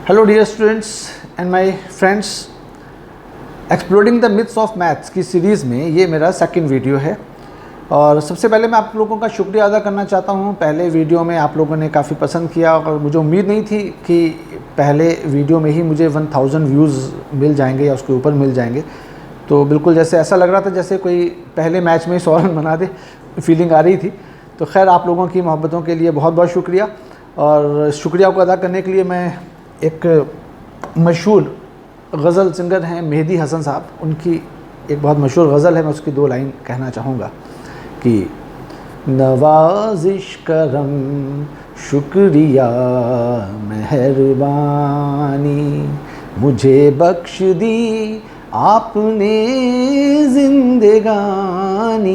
Hello dear students and my friends, exploring the myths of maths की series में ये मेरा सेकंड वीडियो है। और सबसे पहले मैं आप लोगों का शुक्रिया अदा करना चाहता हूँ। पहले वीडियो में आप लोगों ने काफ़ी पसंद किया और मुझे उम्मीद नहीं थी कि पहले वीडियो में ही मुझे 1000 व्यूज़ मिल जाएंगे या उसके ऊपर मिल जाएंगे। तो बिल्कुल जैसे ऐसा लग रहा था जैसे कोई पहले मैच में 100 रन बना दे, फीलिंग आ रही थी। तो खैर, आप लोगों की मोहब्बतों के लिए बहुत बहुत शुक्रिया। और शुक्रिया को अदा करने के लिए मैं एक मशहूर गज़ल सिंगर हैं मेहदी हसन साहब, उनकी एक बहुत मशहूर गज़ल है, मैं उसकी 2 लाइन कहना चाहूँगा कि नवाजिश करम शुक्रिया मेहरबानी मुझे बख्श दी आपने जिंदगानी,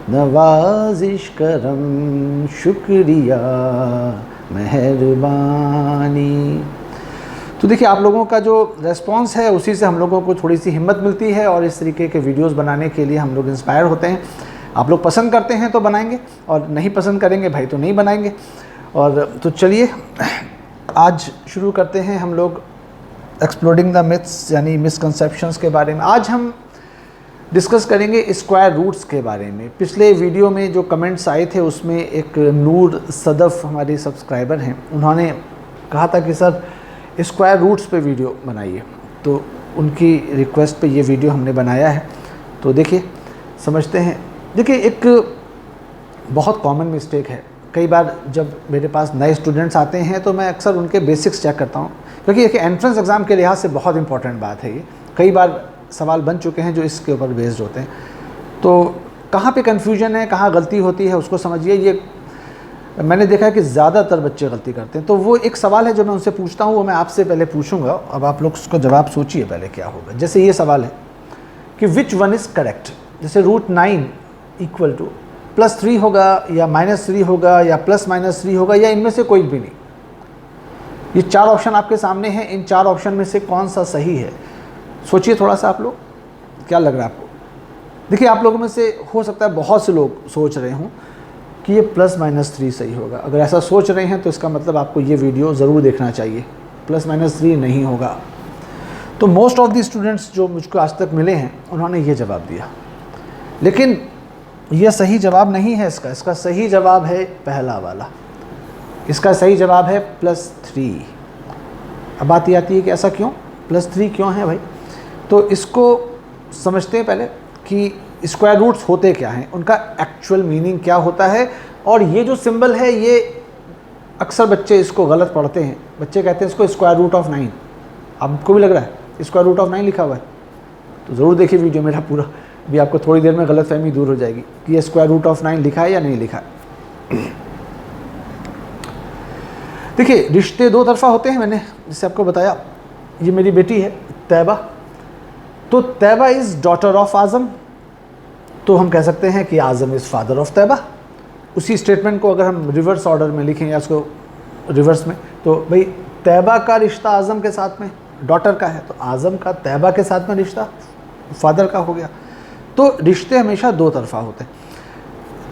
नवाजिश करम शुक्रिया मेहरबानी। तो देखिए, आप लोगों का जो रेस्पॉन्स है उसी से हम लोगों को थोड़ी सी हिम्मत मिलती है और इस तरीके के वीडियोस बनाने के लिए हम लोग इंस्पायर होते हैं। आप लोग पसंद करते हैं तो बनाएंगे और नहीं पसंद करेंगे भाई तो नहीं बनाएंगे। और तो चलिए आज शुरू करते हैं हम लोग एक्सप्लोरिंग द मिथ्स यानी मिसकंसेप्शंस के बारे में। आज हम डिस्कस करेंगे स्क्वायर रूट्स के बारे में। पिछले वीडियो में जो कमेंट्स आए थे उसमें एक नूर सदफ़ हमारे सब्सक्राइबर हैं, उन्होंने कहा था कि सर स्क्वायर रूट्स पे वीडियो बनाइए, तो उनकी रिक्वेस्ट पे ये वीडियो हमने बनाया है। तो देखिए समझते हैं। देखिए, एक बहुत कॉमन मिस्टेक है, कई बार जब मेरे पास नए स्टूडेंट्स आते हैं तो मैं अक्सर उनके बेसिक्स चेक करता हूँ, क्योंकि एक एंट्रेंस एग्ज़ाम के लिहाज से बहुत इंपॉर्टेंट बात है ये। कई बार सवाल बन चुके हैं जो इसके ऊपर बेस्ड होते हैं। तो कहाँ पे कन्फ्यूजन है, कहाँ गलती होती है उसको समझिए। ये मैंने देखा है कि ज़्यादातर बच्चे गलती करते हैं। तो वो एक सवाल है जो मैं उनसे पूछता हूँ, वो मैं आपसे पहले पूछूंगा। अब आप लोग उसका जवाब सोचिए पहले क्या होगा। जैसे ये सवाल है कि विच वन इज़ करेक्ट। जैसे √9 इक्वल टू +3 होगा या -3 होगा या +-3 होगा या इनमें से कोई भी नहीं। ये 4 ऑप्शन आपके सामने हैं, इन 4 ऑप्शन में से कौन सा सही है? सोचिए थोड़ा सा आप लोग, क्या लग रहा है आपको? देखिए, आप लोगों में से हो सकता है बहुत से लोग सोच रहे हों कि ये +-3 सही होगा। अगर ऐसा सोच रहे हैं तो इसका मतलब आपको ये वीडियो ज़रूर देखना चाहिए। +-3 नहीं होगा। तो मोस्ट ऑफ द स्टूडेंट्स जो मुझको आज तक मिले हैं उन्होंने ये जवाब दिया, लेकिन यह सही जवाब नहीं है। इसका सही जवाब है पहला वाला। इसका सही जवाब है +3। अब बात ये आती है कि ऐसा क्यों, +3 क्यों है भाई? तो इसको समझते हैं पहले कि स्क्वायर रूट्स होते क्या हैं, उनका एक्चुअल मीनिंग क्या होता है। और ये जो सिंबल है ये अक्सर बच्चे इसको गलत पढ़ते हैं। बच्चे कहते हैं इसको √9। आपको भी लग रहा है √9 लिखा हुआ है? तो ज़रूर देखिए वीडियो मेरा पूरा, भी आपको थोड़ी देर में गलतफहमी दूर हो जाएगी कि ये √9 लिखा है या नहीं लिखा है। देखिए, रिश्ते 2 तरफा होते हैं। मैंने जैसे आपको बताया, ये मेरी बेटी है तैबा, तो तैबा इज़ डॉटर ऑफ आज़म। तो हम कह सकते हैं कि आज़म इज़ फादर ऑफ तैबा। उसी स्टेटमेंट को अगर हम रिवर्स ऑर्डर में लिखें या उसको रिवर्स में, तो भाई तैबा का रिश्ता आज़म के साथ में डॉटर का है, तो आज़म का तैबा के साथ में रिश्ता फादर का हो गया। तो रिश्ते हमेशा 2 तरफा होते हैं।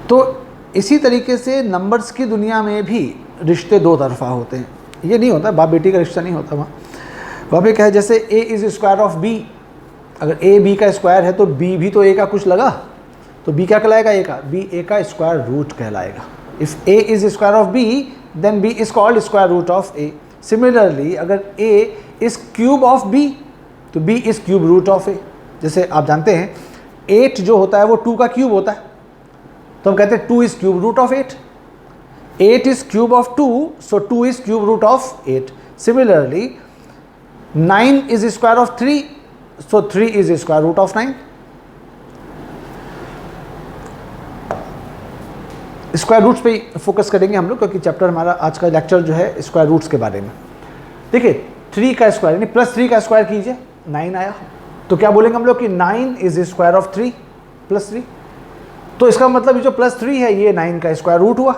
तो इसी तरीके से नंबर्स की दुनिया में भी रिश्ते 2 तरफा होते हैं। ये नहीं होता बाप बेटी का रिश्ता नहीं होता वहाँ। वहाँ पे क्या है, जैसे a is square of b, अगर a b का स्क्वायर है तो b भी तो a का कुछ लगा, तो b क्या कहलाएगा? a का, b a का स्क्वायर रूट कहलाएगा। If a is square of b then b is called square root of a। Similarly अगर a is cube of b तो b is cube root of a। जैसे आप जानते हैं 8 जो होता है वो 2 का क्यूब होता है, तो हम कहते हैं 2 is cube root of 8। 8 is cube of 2, so 2 is cube root of 8। Similarly 9 is square of 3, so 3 is square root of 9। Square roots पे फोकस करेंगे हम लोग, क्योंकि चैप्टर हमारा आज का लेक्चर जो है स्क्वायर रूट्स के बारे में। देखिए, 3 का स्क्वायर यानी +3 का स्क्वायर कीजिए, 9 आया। तो क्या बोलेंगे हम लोग कि 9 इज़ स्क्वायर ऑफ 3 +3। तो इसका मतलब ये जो +3 है ये 9 का स्क्वायर रूट हुआ।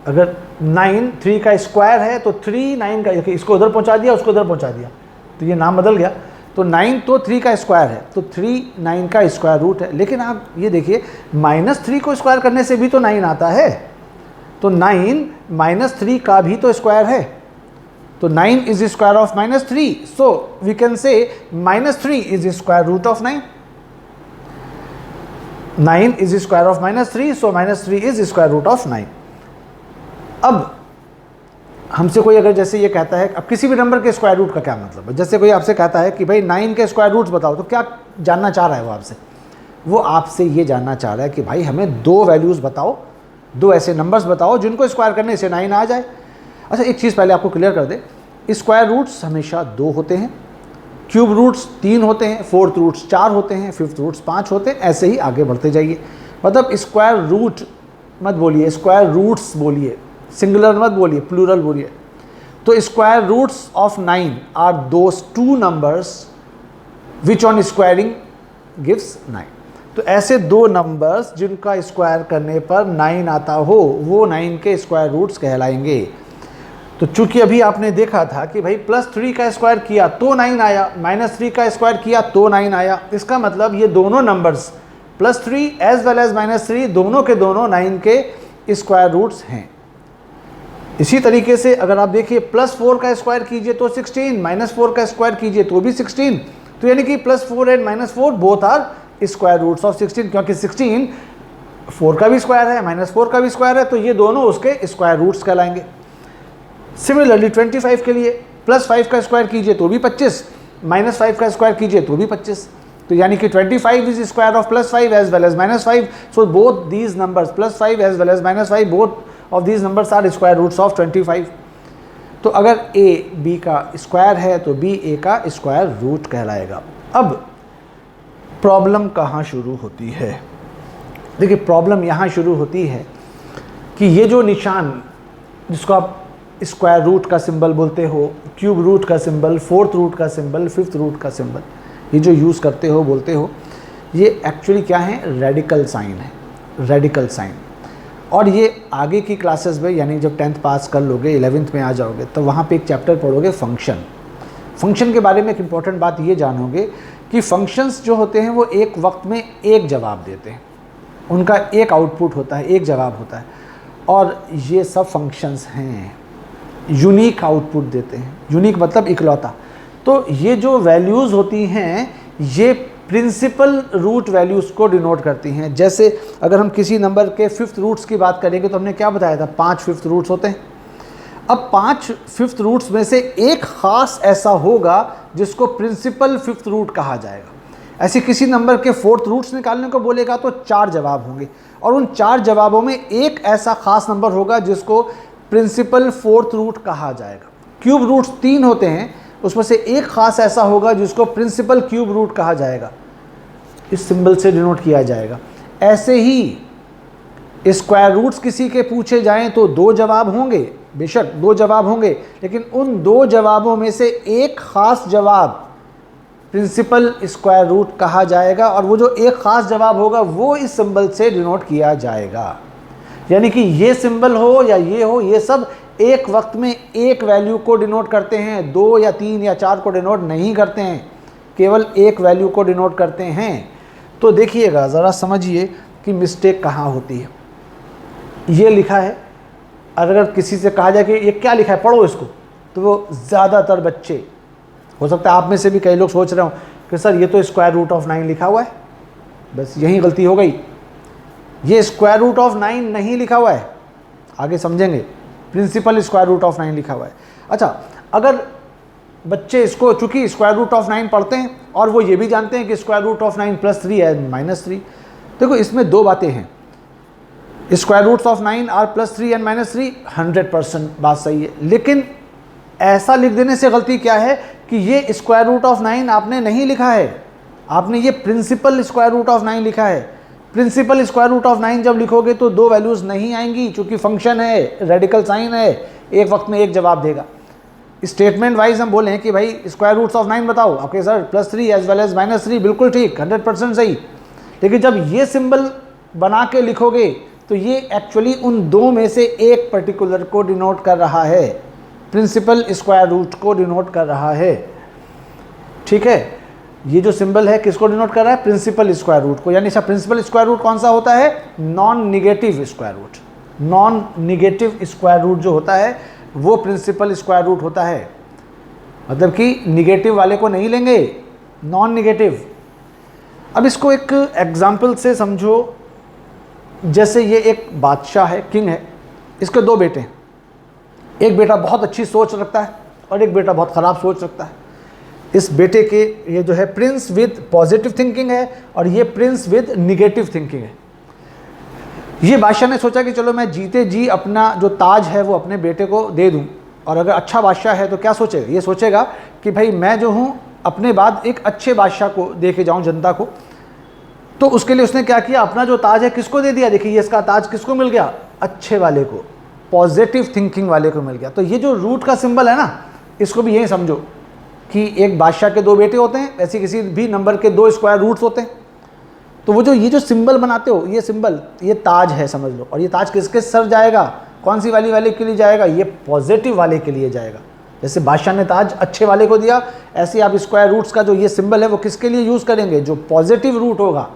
अगर 9 3 का स्क्वायर है तो 3 9 का, इसको उधर पहुंचा दिया उसको उधर पहुंचा दिया तो ये नाम बदल गया। तो 9 तो 3 का स्क्वायर है, तो 3 9 का स्क्वायर रूट है। लेकिन आप ये देखिए, -3 को स्क्वायर करने से भी तो 9 आता है, तो 9 -3 का भी तो स्क्वायर है। तो 9 is square of -3, so we can say -3 is square root of 9। 9 is square of -3, so -3 is square root of 9। अब हमसे कोई अगर जैसे ये कहता है, अब किसी भी नंबर के स्क्वायर रूट का क्या मतलब है, जैसे कोई आपसे कहता है कि भाई 9 के स्क्वायर रूट्स बताओ, तो क्या जानना चाह रहा है वो आपसे? वो आपसे ये जानना चाह रहा है कि भाई हमें 2 वैल्यूज़ बताओ, 2 ऐसे नंबर्स बताओ जिनको स्क्वायर करने से 9 आ जाए। अच्छा, एक चीज़ पहले आपको क्लियर कर दे, स्क्वायर रूट्स हमेशा 2 होते हैं, क्यूब रूट्स 3 होते हैं, फोर्थ रूट्स 4 होते हैं, फिफ्थ रूट्स 5 होते हैं, ऐसे ही आगे बढ़ते जाइए। मतलब स्क्वायर रूट मत बोलिए, स्क्वायर रूट्स बोलिए, सिंगुलर मत बोलिए, प्लूरल बोलिए। तो square roots of 9 are those 2 numbers which on squaring gives 9। तो ऐसे 2 नंबर्स जिनका स्क्वायर करने पर 9 आता हो, वो 9 के स्क्वायर रूट्स कहलाएंगे। तो चूंकि अभी आपने देखा था कि भाई +3 का स्क्वायर किया तो 9 आया, -3 का स्क्वायर किया तो 9 आया, इसका मतलब ये दोनों नंबर्स +3 एज वेल एज -3 दोनों के दोनों 9 के स्क्वायर रूट्स हैं। इसी तरीके से अगर आप देखिए +4 का स्क्वायर कीजिए तो 16, -4 का स्क्वायर कीजिए तो भी 16, तो यानी कि +4 and -4 both are square roots of 16, क्योंकि 16 4 का भी स्क्वायर है, -4 का भी स्क्वायर है, तो ये दोनों उसके स्क्वायर रूट्स कहलाएंगे। सिमिलरली 25 के लिए +5 का स्क्वायर कीजिए तो भी 25, -5 का स्क्वायर कीजिए तो भी 25, तो यानी कि 25 is square of +5 as well as -5, so both these numbers +5 as well as -5 both of these numbers are square roots of 25। तो अगर a b का स्क्वायर है तो b a का स्क्वायर रूट कहलाएगा। अब प्रॉब्लम कहाँ शुरू होती है? देखिए प्रॉब्लम यहाँ शुरू होती है कि ये जो निशान जिसको आप स्क्वायर रूट का सिंबल बोलते हो, क्यूब रूट का सिंबल, फोर्थ रूट का सिंबल, फिफ्थ रूट का सिंबल, ये जो यूज़ करते हो बोलते हो, ये एक्चुअली क्या है? रेडिकल साइन है, रेडिकल साइन। और ये आगे की क्लासेस में, यानी जब 10th पास कर लोगे, 11th में आ जाओगे, तो वहाँ पे एक चैप्टर पढ़ोगे फंक्शन। फंक्शन के बारे में एक इम्पॉर्टेंट बात ये जानोगे कि फंक्शंस जो होते हैं वो एक वक्त में एक जवाब देते हैं, उनका एक आउटपुट होता है, एक जवाब होता है, और ये सब फंक्शंस हैं यूनिक आउटपुट देते हैं। यूनिक मतलब इकलौता। तो ये जो वैल्यूज़ होती हैं ये प्रिंसिपल रूट वैल्यूज़ को डिनोट करती हैं। जैसे अगर हम किसी नंबर के फिफ्थ रूट्स की बात करेंगे तो हमने क्या बताया था? 5 फिफ्थ रूट्स होते हैं। अब 5 फिफ्थ रूट्स में से एक ख़ास ऐसा होगा जिसको प्रिंसिपल फिफ्थ रूट कहा जाएगा। ऐसे किसी नंबर के फोर्थ रूट्स निकालने को बोलेगा तो 4 जवाब होंगे, और उन 4 जवाबों में एक ऐसा ख़ास नंबर होगा जिसको प्रिंसिपल फोर्थ रूट कहा जाएगा। क्यूब रूट्स 3 होते हैं, उसमें से एक ख़ास ऐसा होगा जिसको प्रिंसिपल क्यूब रूट कहा जाएगा, इस सिंबल से डिनोट किया जाएगा। ऐसे ही स्क्वायर रूट्स किसी के पूछे जाएं तो 2 जवाब होंगे, बेशक 2 जवाब होंगे, लेकिन उन 2 जवाबों में से एक ख़ास जवाब प्रिंसिपल स्क्वायर रूट कहा जाएगा, और वो जो एक ख़ास जवाब होगा वो इस सिंबल से डिनोट किया जाएगा। यानी कि ये सिंबल हो या ये हो, ये सब एक वक्त में एक वैल्यू को डिनोट करते हैं, 2 या 3 या 4 को डिनोट नहीं करते हैं, केवल एक वैल्यू को डिनोट करते हैं। तो देखिएगा, ज़रा समझिए कि मिस्टेक कहाँ होती है। ये लिखा है, अगर किसी से कहा जाए कि ये क्या लिखा है पढ़ो इसको, तो वो ज़्यादातर बच्चे, हो सकता है आप में से भी कई लोग सोच रहे हो कि सर ये तो स्क्वायर रूट ऑफ 9 लिखा हुआ है, बस यही गलती हो गई। ये स्क्वायर रूट ऑफ 9 नहीं लिखा हुआ है, आगे समझेंगे। प्रिंसिपल स्क्वायर रूट ऑफ 9 लिखा हुआ है। अच्छा, अगर बच्चे इसको चूँकि स्क्वायर रूट ऑफ 9 पढ़ते हैं और वो ये भी जानते हैं कि स्क्वायर रूट ऑफ 9 +3 है -3, देखो इसमें 2 बातें हैं। Square roots of 9 are +3 and -3, 100% बात सही है, लेकिन ऐसा लिख देने से गलती क्या है कि ये स्क्वायर रूट ऑफ 9 आपने नहीं लिखा है, आपने ये प्रिंसिपल स्क्वायर रूट ऑफ 9 लिखा है। प्रिंसिपल स्क्वायर रूट ऑफ 9 जब लिखोगे तो 2 वैल्यूज़ नहीं आएंगी, चूँकि फंक्शन है, रेडिकल साइन है, एक वक्त में एक जवाब देगा। स्टेटमेंट वाइज हम बोलें कि भाई स्क्वायर रूट्स ऑफ 9 बताओ, okay sir +3 as well as -3, बिल्कुल ठीक, 100% सही। लेकिन जब ये सिंबल बना के लिखोगे तो ये एक्चुअली उन 2 में से एक पर्टिकुलर को डिनोट कर रहा है, प्रिंसिपल स्क्वायर रूट को डिनोट कर रहा है। ठीक है, ये जो सिंबल है किसको डिनोट कर रहा है? प्रिंसिपल स्क्वायर रूट को। यानी प्रिंसिपल स्क्वायर रूट कौन सा होता है? Non negative square root. Non negative square root जो होता है वो प्रिंसिपल स्क्वायर रूट होता है। मतलब कि निगेटिव वाले को नहीं लेंगे, नॉन निगेटिव। अब इसको एक एग्जाम्पल से समझो। जैसे ये एक बादशाह है, किंग है, इसके दो बेटे हैं। एक बेटा बहुत अच्छी सोच रखता है और एक बेटा बहुत ख़राब सोच रखता है। इस बेटे के ये जो है प्रिंस विद पॉजिटिव थिंकिंग है और ये प्रिंस विद निगेटिव थिंकिंग है। ये बादशाह ने सोचा कि चलो मैं जीते जी अपना जो ताज है वो अपने बेटे को दे दूं। और अगर अच्छा बादशाह है तो क्या सोचेगा, ये सोचेगा कि भाई मैं जो हूँ अपने बाद एक अच्छे बादशाह को दे के जाऊँ जनता को। तो उसके लिए उसने क्या किया, अपना जो ताज है किसको दे दिया। देखिए ये इसका ताज किसको मिल गया, अच्छे वाले को, पॉजिटिव थिंकिंग वाले को मिल गया। तो ये जो रूट का सिंबल है ना, इसको भी यही समझो कि एक बादशाह के दो बेटे होते हैं, ऐसे किसी भी नंबर के दो स्क्वायर रूट्स होते हैं। तो वो जो ये जो सिंबल बनाते हो, ये सिंबल, ये ताज है समझ लो। और ये ताज किसके सर जाएगा, कौन सी वाले के लिए जाएगा, ये पॉजिटिव वाले के लिए जाएगा। जैसे बादशाह ने ताज अच्छे वाले को दिया, ऐसे आप स्क्वायर रूट्स का जो ये सिंबल है वो किसके लिए यूज़ करेंगे, जो पॉजिटिव रूट होगा,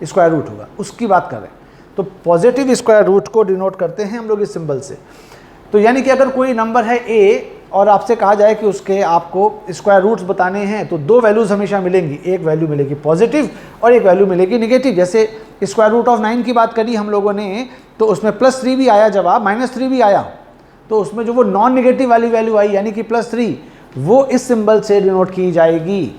स्क्वायर रूट होगा, उसकी बात कर रहे हैं। तो पॉजिटिव स्क्वायर रूट को डिनोट करते हैं हम लोग इस सिंबल से। तो यानी कि अगर कोई नंबर है ए और आपसे कहा जाए कि उसके आपको स्क्वायर रूट्स बताने हैं, तो दो वैल्यूज़ हमेशा मिलेंगी। एक वैल्यू मिलेगी पॉजिटिव और एक वैल्यू मिलेगी निगेटिव। जैसे स्क्वायर रूट ऑफ 9 की बात करी हम लोगों ने, तो उसमें +3 भी आया जवाब, -3 भी आया। तो उसमें जो वो नॉन निगेटिव वाली वैल्यू आई यानी कि +3, वो इस सिंबल से डिनोट की जाएगी।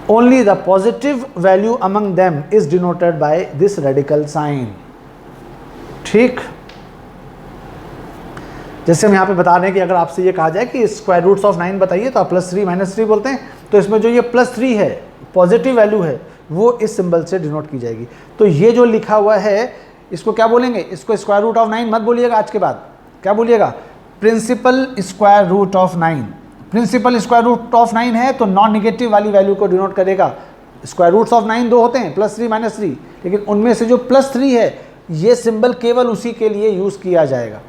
Only the positive value among them is denoted by this radical sign. ठीक, जैसे हम यहाँ पे बता रहे हैं कि अगर आपसे ये कहा जाए कि स्क्वायर रूट्स ऑफ 9 बताइए, तो आप +3 -3 बोलते हैं। तो इसमें जो ये +3 है, पॉजिटिव वैल्यू है, वो इस सिंबल से डिनोट की जाएगी। तो ये जो लिखा हुआ है इसको क्या बोलेंगे, इसको स्क्वायर रूट ऑफ 9 मत बोलिएगा आज के बाद। क्या बोलिएगा, principal square root of 9। Principal square root of 9 है तो नॉन निगेटिव वाली वैल्यू को डिनोट करेगा। स्क्वायर रूट्स ऑफ 9 दो होते हैं, +3 -3, लेकिन उनमें से जो +3 है ये सिंबल केवल उसी के लिए यूज़ किया जाएगा।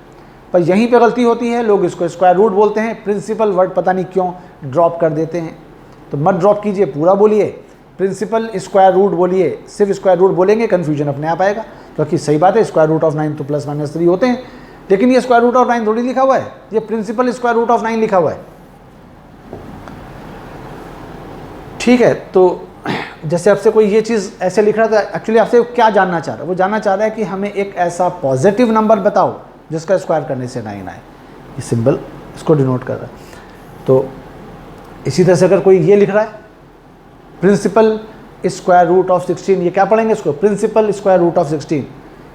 पर यहीं पे गलती होती है, लोग इसको स्क्वायर रूट बोलते हैं, प्रिंसिपल वर्ड पता नहीं क्यों ड्रॉप कर देते हैं। तो मत ड्रॉप कीजिए, पूरा बोलिए, प्रिंसिपल स्क्वायर रूट बोलिए। सिर्फ स्क्वायर रूट बोलेंगे कन्फ्यूजन अपने आप आएगा, क्योंकि सही बात है स्क्वायर रूट ऑफ 9 तो +-3 होते हैं, लेकिन ये स्क्वायर रूट ऑफ 9 थोड़ी लिखा हुआ है, ये प्रिंसिपल स्क्वायर रूट ऑफ 9 लिखा हुआ है। ठीक है, तो जैसे आपसे कोई ये चीज़ ऐसे लिख रहा था, एक्चुअली आपसे क्या जानना चाह रहा है, वो जानना चाह रहा है कि हमें एक ऐसा पॉजिटिव नंबर बताओ जिसका स्क्वायर करने से 9 आए। ये सिंबल इसको डिनोट कर रहा है। तो इसी तरह से अगर कोई ये लिख रहा है प्रिंसिपल स्क्वायर रूट ऑफ 16, ये क्या पढ़ेंगे इसको, प्रिंसिपल स्क्वायर रूट ऑफ 16।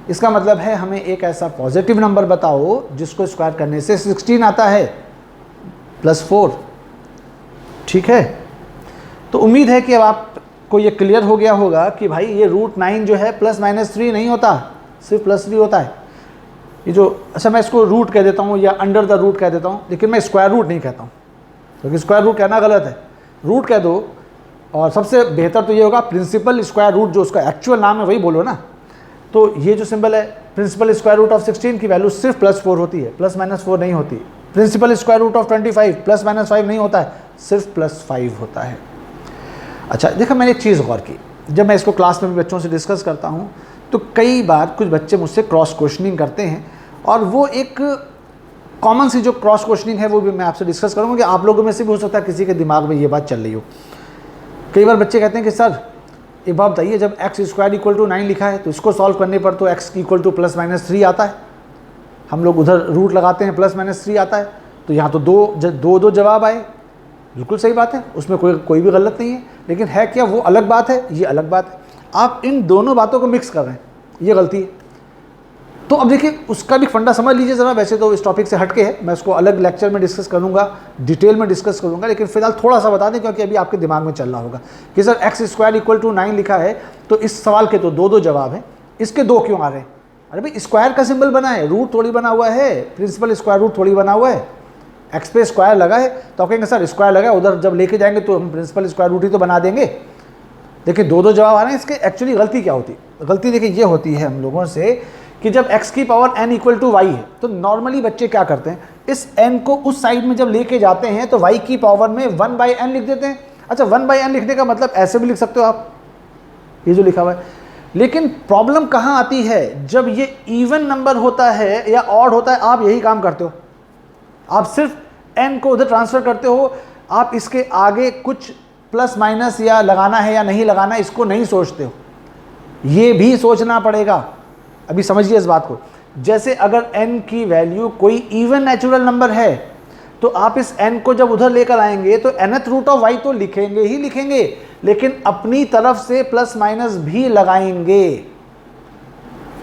इसका मतलब है हमें एक ऐसा पॉजिटिव नंबर बताओ जिसको स्क्वायर करने से 16 आता है, +4। ठीक है, तो उम्मीद है कि अब आपको ये क्लियर हो गया होगा कि भाई ये रूट 9 जो है +-3 नहीं होता, सिर्फ +3 होता है। ये जो, अच्छा मैं इसको रूट कह देता हूँ या अंडर द रूट कह देता हूँ, लेकिन मैं स्क्वायर रूट नहीं कहता हूँ, क्योंकि स्क्वायर रूट कहना गलत है, रूट कह दो। और सबसे बेहतर तो ये होगा प्रिंसिपल स्क्वायर रूट, जो उसका एक्चुअल नाम है वही बोलो ना। तो ये जो सिंबल है प्रिंसिपल स्क्वायर रूट ऑफ 16 की वैल्यू सिर्फ +4 होती है, +-4 नहीं होती। प्रिंसिपल स्क्वायर रूट ऑफ 25 +-5 नहीं होता है, सिर्फ +5 होता है। अच्छा देखो, मैंने एक चीज़ गौर की, जब मैं इसको क्लास में भी बच्चों से डिस्कस करता हूँ तो कई बार कुछ बच्चे मुझसे क्रॉस क्वेश्चनिंग करते हैं, और वो एक कॉमन सी जो क्रॉस क्वेश्चनिंग है वो भी मैं आपसे डिस्कस करूँगा कि आप लोगों में से भी हो सकता है किसी के दिमाग में ये बात चल रही हो। कई बार बच्चे कहते हैं कि सर एक बात बताइए, जब x² = 9 लिखा है तो इसको सॉल्व करने पर तो x = +-3 आता है, हम लोग उधर रूट लगाते हैं +-3 आता है, तो यहाँ तो दो जवाब आए। बिल्कुल सही बात है, उसमें कोई भी गलत नहीं है, लेकिन है क्या वो अलग बात है, ये अलग बात है। आप इन दोनों बातों को मिक्स कर रहे हैं, ये गलती है। तो अब देखिए उसका भी फंडा समझ लीजिए ज़रा। वैसे तो इस टॉपिक से हटके है, मैं उसको अलग लेक्चर में डिस्कस करूँगा, डिटेल में डिस्कस करूँगा, लेकिन फिलहाल थोड़ा सा बता दें क्योंकि अभी आपके दिमाग में चल रहा होगा कि सर x² = 9 लिखा है, तो इस सवाल के तो दो जवाब हैं, इसके दो क्यों आ रहे हैं। अरे भाई स्क्वायर का सिंबल बना है, रूट थोड़ी बना हुआ है, प्रिंसिपल स्क्वायर रूट थोड़ी बना हुआ है। x पे स्क्वायर लगा है तो आप कहेंगे सर स्क्वायर लगा है, उधर जब लेके जाएंगे तो हम प्रिंसिपल स्क्वायर रूट ही तो बना देंगे। देखिए दो जवाब आ रहे हैं, इसके एक्चुअली गलती क्या होती है। गलती देखिए ये होती है हम लोगों से कि जब x की पावर n = y है तो नॉर्मली बच्चे क्या करते हैं, इस n को उस साइड में जब लेके जाते हैं तो y की पावर में 1/n लिख देते हैं। अच्छा 1/n लिखने का मतलब ऐसे भी लिख सकते हो आप, ये जो लिखा हुआ है लेकिन प्रॉब्लम कहाँ आती है, जब ये इवन नंबर होता है या ऑड होता है, आप यही काम करते हो, आप सिर्फ n को उधर ट्रांसफ़र करते हो, आप इसके आगे कुछ प्लस माइनस या लगाना है या नहीं लगाना है इसको नहीं सोचते हो। ये भी सोचना पड़ेगा, अभी समझिए इस बात को। जैसे अगर n की वैल्यू कोई इवन नेचुरल नंबर है तो आप इस n को जब उधर लेकर आएंगे तो nth रूट ऑफ y तो लिखेंगे ही लिखेंगे, लेकिन अपनी तरफ से प्लस माइनस भी लगाएंगे।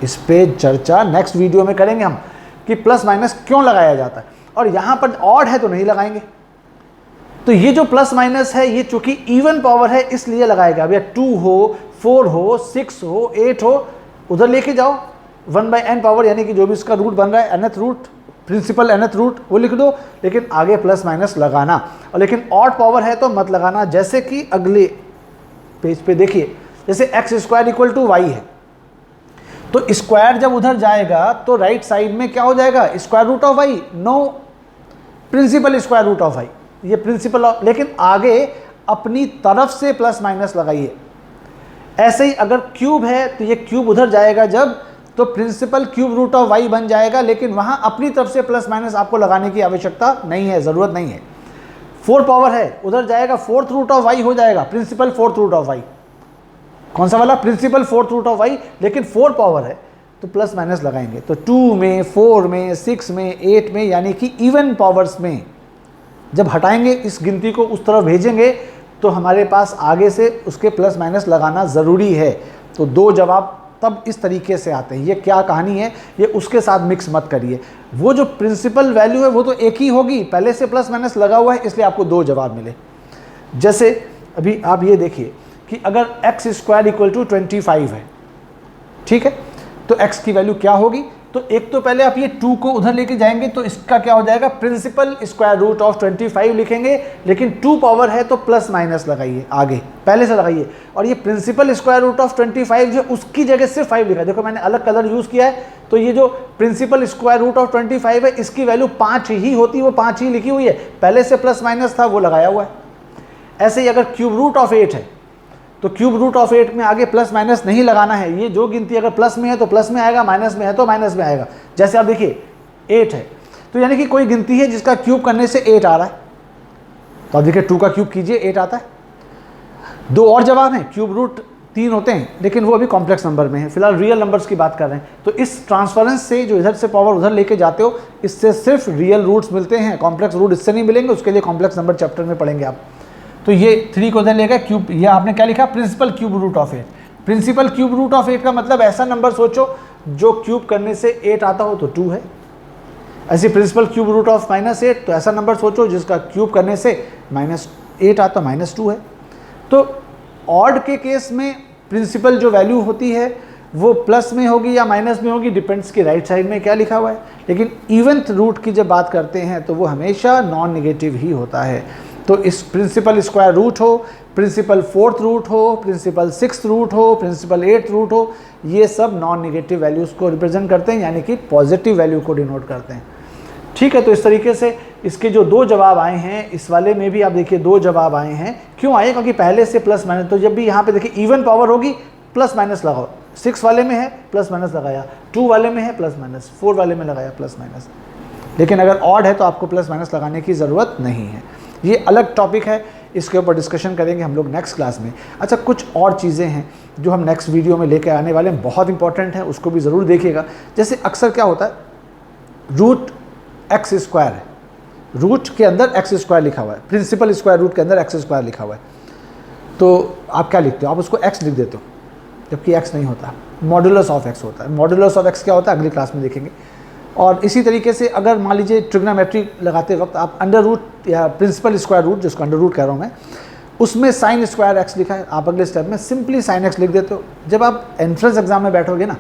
इस पे चर्चा नेक्स्ट वीडियो में करेंगे हम कि प्लस माइनस क्यों लगाया जाता है, और यहां पर ऑड है तो नहीं लगाएंगे। तो ये जो प्लस माइनस है ये चूंकि इवन पावर है इसलिए लगाएगा। भैया 2 हो, 4 हो, 6 हो, 8 हो, उधर लेके जाओ 1/n पावर, यानी कि जो भी इसका रूट बन रहा है nth root, principal nth root वो लिख दो, लेकिन आगे प्लस माइनस लगाना। और लेकिन ऑड पावर है तो मत लगाना। जैसे कि अगले पेज पे देखिए, जैसे x square equal to y है, तो स्क्वायर जब उधर जाएगा तो राइट साइड में क्या हो जाएगा, square root of y, no principal square root of y, ये प्रिंसिपल ऑफ, लेकिन आगे अपनी तरफ से प्लस माइनस लगाइए। ऐसे ही अगर क्यूब है तो ये क्यूब उधर जाएगा जब, तो principal cube root of y बन जाएगा, लेकिन वहां अपनी तरफ से प्लस माइनस आपको लगाने की आवश्यकता नहीं है, जरूरत नहीं है। 4 पावर है, उधर जाएगा 4th रूट ऑफ वाई हो जाएगा, principal 4th root of Y, कौन सा वाला, principal 4th root of Y, लेकिन 4 पावर है तो प्लस माइनस लगाएंगे। तो 2 में, 4 में, 6 में, 8 में, यानी कि इवन पावर्स में जब हटाएंगे, इस गिनती को उस तरफ भेजेंगे तो हमारे पास आगे से उसके प्लस माइनस लगाना ज़रूरी है। तो 2 जवाब तब इस तरीके से आते हैं। ये क्या कहानी है, ये उसके साथ मिक्स मत करिए। वो जो प्रिंसिपल वैल्यू है वो तो एक ही होगी, पहले से प्लस माइनस लगा हुआ है, इसलिए आपको 2 जवाब मिले। जैसे अभी आप ये देखिए कि अगर x स्क्वायर इक्वल टू 25 है, ठीक है, तो x की वैल्यू क्या होगी, तो एक तो पहले आप ये 2 को उधर लेके जाएंगे तो इसका क्या हो जाएगा, प्रिंसिपल स्क्वायर रूट ऑफ 25 लिखेंगे, लेकिन 2 पावर है तो प्लस माइनस लगाइए, आगे पहले से लगाइए। और ये प्रिंसिपल स्क्वायर रूट ऑफ 25 जो उसकी जगह सिर्फ 5 लिखा है, देखो मैंने अलग कलर यूज़ किया है, तो ये जो प्रिंसिपल स्क्वायर रूट ऑफ 25 है इसकी वैल्यू 5 ही होती है, वो 5 ही लिखी हुई है, पहले से प्लस माइनस था वो लगाया हुआ है। ऐसे ही अगर क्यूब रूट ऑफ 8 है तो क्यूब रूट ऑफ 8 में आगे प्लस माइनस नहीं लगाना है। ये जो गिनती अगर प्लस में है तो प्लस में आएगा, माइनस में है तो माइनस में आएगा। जैसे आप देखिए 8 है, तो यानी कि कोई गिनती है जिसका क्यूब करने से 8 आ रहा है, तो आप देखिए 2 का क्यूब कीजिए 8 आता है। 2 और जवाब हैं, क्यूब रूट 3 होते हैं, लेकिन वो अभी कॉम्प्लेक्स नंबर में है, फिलहाल रियल नंबर्स की बात कर रहे हैं। तो इस ट्रांसफरेंस से जो इधर से पावर उधर लेके जाते हो, इससे सिर्फ रियल रूट्स मिलते हैं, कॉम्प्लेक्स रूट इससे नहीं मिलेंगे, उसके लिए कॉम्प्लेक्स नंबर चैप्टर में पढ़ेंगे आप। तो ये 3 को उधर लेगा क्यूब, ये आपने क्या लिखा, principal cube root of 8। Principal cube root of 8 का मतलब ऐसा नंबर सोचो जो क्यूब करने से 8 आता हो तो 2 है। ऐसे प्रिंसिपल क्यूब रूट ऑफ -8, तो ऐसा नंबर सोचो जिसका क्यूब करने से -8 आता -2 है। तो ऑड के केस में प्रिंसिपल जो वैल्यू होती है वो प्लस में होगी या माइनस में होगी, डिपेंड्स कि राइट साइड में क्या लिखा हुआ है। लेकिन इवेंथ रूट की जब बात करते हैं तो वो हमेशा नॉन नेगेटिव ही होता है। तो इस प्रिंसिपल स्क्वायर रूट हो, प्रिंसिपल 4th रूट हो, प्रिंसिपल 6th रूट हो, प्रिंसिपल 8th रूट हो, ये सब नॉन नेगेटिव वैल्यूज़ को रिप्रेजेंट करते हैं, यानी कि पॉजिटिव वैल्यू को डिनोट करते हैं। ठीक है, तो इस तरीके से इसके जो 2 जवाब आए हैं, इस वाले में भी आप देखिए 2 जवाब आए हैं। क्यों आए, क्योंकि पहले से प्लस माइनस, तो जब भी यहाँ पे देखिए इवन पावर होगी प्लस माइनस लगाओ, 6 वाले में है प्लस माइनस लगाया, 2 वाले में है प्लस माइनस, 4 वाले में लगाया प्लस माइनस। लेकिन अगर ऑड है तो आपको प्लस माइनस लगाने की ज़रूरत नहीं है। ये अलग टॉपिक है, इसके ऊपर डिस्कशन करेंगे हम लोग नेक्स्ट क्लास में। अच्छा, कुछ और चीज़ें हैं जो हम नेक्स्ट वीडियो में लेके आने वाले हैं, बहुत इंपॉर्टेंट है, उसको भी ज़रूर देखिएगा। जैसे अक्सर क्या होता है, रूट x स्क्वायर है, रूट के अंदर x स्क्वायर लिखा हुआ है, प्रिंसिपल स्क्वायर रूट के अंदर x स्क्वायर लिखा हुआ है, तो आप क्या लिखते हो, आप उसको x लिख देते हो, जबकि x नहीं होता, मॉडुलस ऑफ x होता है। मॉडुलस ऑफ x क्या होता है अगली क्लास में देखेंगे। और इसी तरीके से अगर मान लीजिए ट्रिग्नोमेट्री लगाते वक्त आप अंडर रूट या प्रिंसिपल स्क्वायर रूट, जिसको अंडर रूट कह रहा हूँ मैं, उसमें साइन स्क्वायर x लिखा है, आप अगले स्टेप में सिंपली साइन x लिख देते हो। जब आप एंट्रेंस एग्जाम में बैठोगे ना,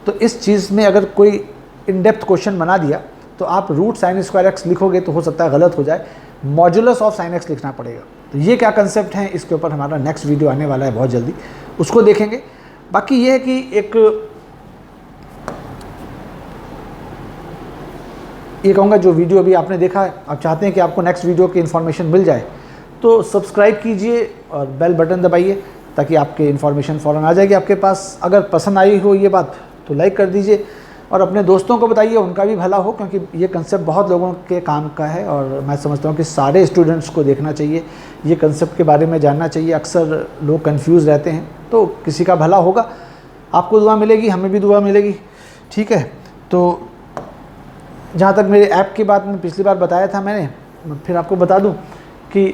तो इस चीज़ में अगर कोई इन डेप्थ क्वेश्चन बना दिया तो आप रूट साइन स्क्वायर x लिखोगे तो हो सकता है गलत हो जाए, मॉड्यूलस ऑफ साइन x लिखना पड़ेगा। तो ये क्या कंसेप्ट है, इसके ऊपर हमारा नेक्स्ट वीडियो आने वाला है बहुत जल्दी, उसको देखेंगे। बाकी ये है कि ये कहूँगा जो वीडियो अभी आपने देखा है, आप चाहते हैं कि आपको नेक्स्ट वीडियो की इन्फॉर्मेशन मिल जाए तो सब्सक्राइब कीजिए और बेल बटन दबाइए, ताकि आपके इन्फॉर्मेशन फ़ौरन आ जाएगी आपके पास। अगर पसंद आई हो ये बात तो लाइक कर दीजिए और अपने दोस्तों को बताइए, उनका भी भला हो, क्योंकि ये कंसेप्ट बहुत लोगों के काम का है और मैं समझता हूँ कि सारे स्टूडेंट्स को देखना चाहिए, ये कंसेप्ट के बारे में जानना चाहिए। अक्सर लोग कंफ्यूज रहते हैं, तो किसी का भला होगा, आपको दुआ मिलेगी, हमें भी दुआ मिलेगी। ठीक है, तो जहाँ तक मेरे ऐप की बात में पिछली बार बताया था मैंने, फिर आपको बता दूँ कि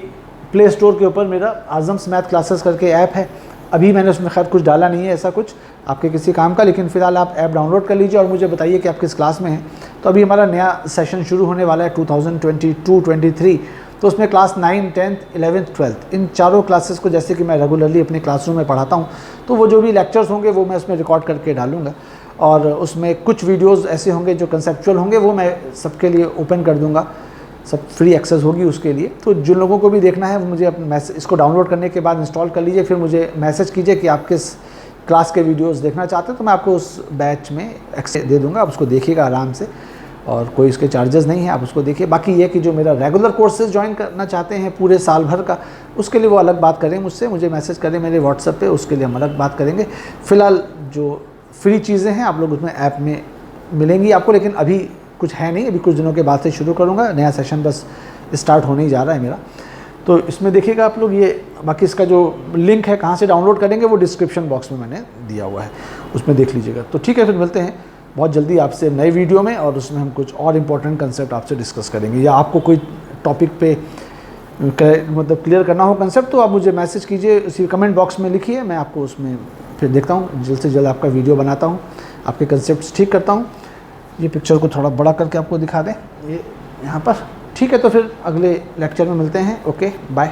प्ले स्टोर के ऊपर मेरा आज़म्स मैथ क्लासेस करके ऐप है। अभी मैंने उसमें खैर कुछ डाला नहीं है ऐसा कुछ आपके किसी काम का, लेकिन फ़िलहाल आप ऐप डाउनलोड कर लीजिए और मुझे बताइए कि आप किस क्लास में हैं। तो अभी हमारा नया सेशन शुरू होने वाला है 2022-23, तो उसमें क्लास 9, 10th, 11th, 12th इन चारों क्लासेस को जैसे कि मैं रेगुलरली अपने क्लासरूम में पढ़ाता हूँ, तो वो जो भी लेक्चर्स होंगे वो मैं उसमें रिकॉर्ड करके डालूँगा और उसमें कुछ वीडियोज़ ऐसे होंगे जो कंसेप्चुअल होंगे, वो मैं सबके लिए ओपन कर दूँगा, सब फ्री एक्सेस होगी उसके लिए। तो जिन लोगों को भी देखना है वो मुझे मैसेज, इसको डाउनलोड करने के बाद इंस्टॉल कर लीजिए, फिर मुझे मैसेज कीजिए कि आप किस क्लास के वीडियोस देखना चाहते हैं, तो मैं आपको उस बैच में एक्सेस दे दूंगा, आप उसको देखिएगा आराम से और कोई इसके चार्जेस नहीं है, आप उसको देखिए। बाकी ये कि जो मेरा रेगुलर कोर्सेज ज्वाइन करना चाहते हैं पूरे साल भर का, उसके लिए वो अलग बात करें मुझसे, मुझे मैसेज करें मेरे व्हाट्सएप पे, उसके लिए हम अलग बात करेंगे। फ़िलहाल जो फ्री चीज़ें हैं आप लोग उसमें ऐप में मिलेंगी आपको, लेकिन अभी कुछ है नहीं, अभी कुछ दिनों के बाद से शुरू करूँगा, नया सेशन बस स्टार्ट होने ही जा रहा है मेरा। तो इसमें देखिएगा आप लोग, ये बाकी इसका जो लिंक है कहाँ से डाउनलोड करेंगे वो डिस्क्रिप्शन बॉक्स में मैंने दिया हुआ है, उसमें देख लीजिएगा। तो ठीक है, फिर मिलते हैं बहुत जल्दी आपसे नए वीडियो में और उसमें हम कुछ और इम्पोर्टेंट कंसेप्ट आपसे डिस्कस करेंगे, या आपको कोई टॉपिक पे मतलब क्लियर करना हो कंसेप्ट तो आप मुझे मैसेज कीजिए, उसी कमेंट बॉक्स में लिखिए, मैं आपको उसमें फिर देखता हूँ, जल्द से जल्द आपका वीडियो बनाता हूँ, आपके कंसेप्ट ठीक करता हूँ। ये पिक्चर को थोड़ा बड़ा करके आपको दिखा दें ये यहाँ पर। ठीक है, तो फिर अगले लेक्चर में मिलते हैं। Okay, bye.